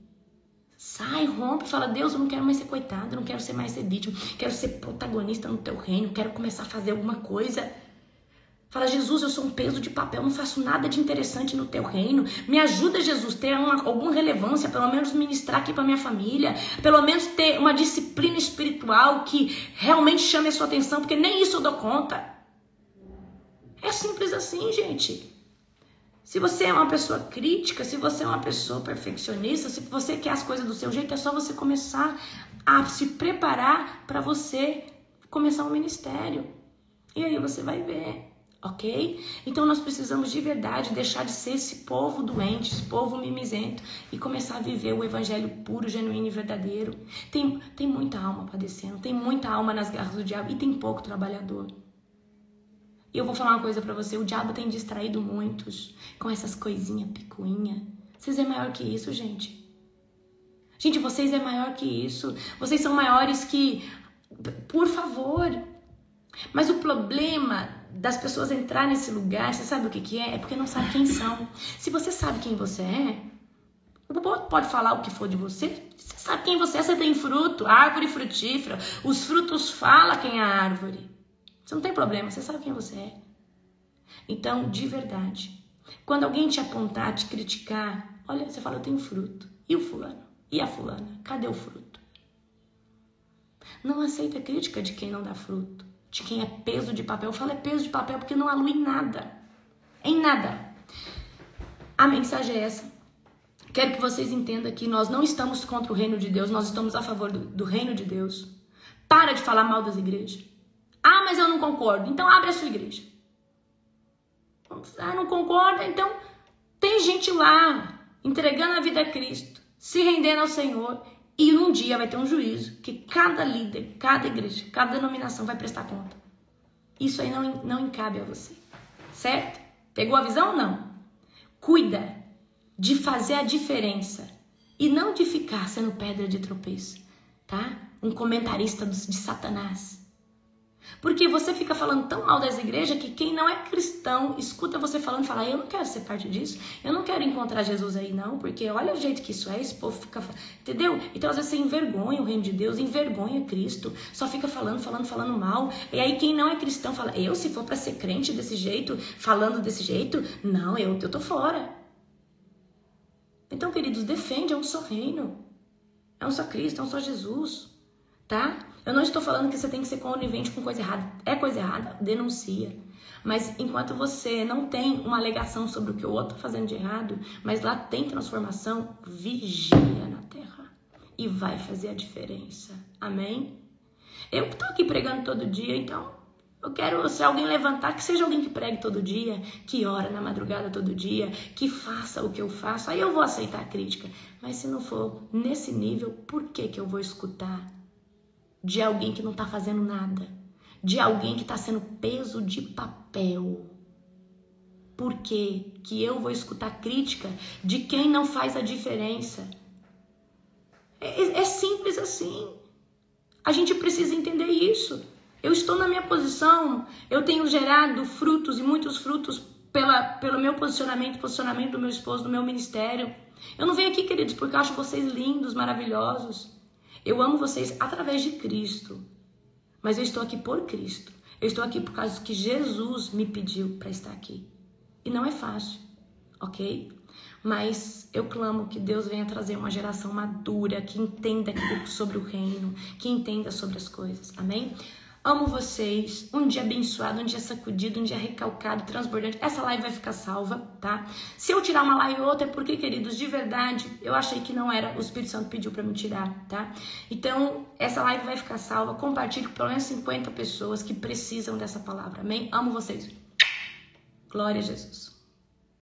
Sai, rompe, fala: Deus, eu não quero mais ser coitado, eu não quero ser mais ser vítima, quero ser protagonista no teu reino, quero começar a fazer alguma coisa. Fala: Jesus, eu sou um peso de papel, não faço nada de interessante no teu reino. Me ajuda, Jesus, ter alguma relevância, pelo menos ministrar aqui para minha família, pelo menos ter uma disciplina espiritual que realmente chame a sua atenção, porque nem isso eu dou conta. É simples assim, gente. Se você é uma pessoa crítica, se você é uma pessoa perfeccionista, se você quer as coisas do seu jeito, é só você começar a se preparar para você começar um ministério. E aí você vai ver, ok? Então nós precisamos de verdade deixar de ser esse povo doente, esse povo mimizento, e começar a viver o evangelho puro, genuíno e verdadeiro. Tem muita alma padecendo, tem muita alma nas garras do diabo e tem pouco trabalhador. E eu vou falar uma coisa pra você: o diabo tem distraído muitos com essas coisinhas picuinha. Vocês é maior que isso, gente. Gente, vocês é maior que isso. Vocês são maiores que... Por favor. Mas o problema das pessoas entrar nesse lugar, você sabe o que é? É porque não sabe quem são. Se você sabe quem você é, o outro pode falar o que for de você. Você sabe quem você é, você tem fruto, árvore frutífera. Os frutos falam quem é a árvore. Você não tem problema, você sabe quem você é. Então, de verdade, quando alguém te apontar, te criticar, olha, você fala: eu tenho fruto. E o fulano? E a fulana? Cadê o fruto? Não aceita crítica de quem não dá fruto, de quem é peso de papel. Eu falo é peso de papel porque não alui em nada. Em nada. A mensagem é essa. Quero que vocês entendam que nós não estamos contra o reino de Deus, nós estamos a favor do reino de Deus. Para de falar mal das igrejas. Mas eu não concordo. Então abre a sua igreja. Não concorda? Então tem gente lá entregando a vida a Cristo, se rendendo ao Senhor, e um dia vai ter um juízo que cada líder, cada igreja, cada denominação vai prestar conta. Isso aí não encabe a você. Certo? Pegou a visão ou não? Cuida de fazer a diferença e não de ficar sendo pedra de tropeço, tá? Um comentarista de Satanás. Porque você fica falando tão mal dessa igreja que quem não é cristão escuta você falando e fala, eu não quero ser parte disso, eu não quero encontrar Jesus aí não, porque olha o jeito que isso é, esse povo fica... Entendeu? Então às vezes você envergonha o reino de Deus, envergonha Cristo, só fica falando mal. E aí quem não é cristão fala, se for pra ser crente desse jeito, falando desse jeito, não, eu tô fora. Então, queridos, defende, é um só reino, é um só Cristo, é um só Jesus, tá? Eu não estou falando que você tem que ser conivente com coisa errada. É coisa errada, denuncia. Mas enquanto você não tem uma alegação sobre o que o outro está fazendo de errado, mas lá tem transformação, vigia na terra. E vai fazer a diferença. Amém? Eu estou aqui pregando todo dia, então eu quero, se alguém levantar, que seja alguém que pregue todo dia, que ora na madrugada todo dia, que faça o que eu faço. Aí eu vou aceitar a crítica. Mas se não for nesse nível, por que eu vou escutar de alguém que não está fazendo nada, de alguém que está sendo peso de papel? Por que eu vou escutar crítica de quem não faz a diferença? É simples assim. A gente precisa entender isso. Eu estou na minha posição, eu tenho gerado frutos e muitos frutos pelo meu posicionamento do meu esposo, do meu ministério. Eu não venho aqui, queridos, porque eu acho vocês lindos, maravilhosos. Eu amo vocês através de Cristo, mas eu estou aqui por Cristo. Eu estou aqui por causa que Jesus me pediu para estar aqui. E não é fácil, ok? Mas eu clamo que Deus venha trazer uma geração madura, que entenda sobre o reino, que entenda sobre as coisas, amém? Amo vocês, um dia abençoado, um dia sacudido, um dia recalcado, transbordante. Essa live vai ficar salva, tá? Se eu tirar uma live ou outra é porque, queridos, de verdade, eu achei que não era, o Espírito Santo pediu pra me tirar, tá? Então, essa live vai ficar salva, compartilhe com pelo menos 50 pessoas que precisam dessa palavra, amém? Amo vocês. Glória a Jesus.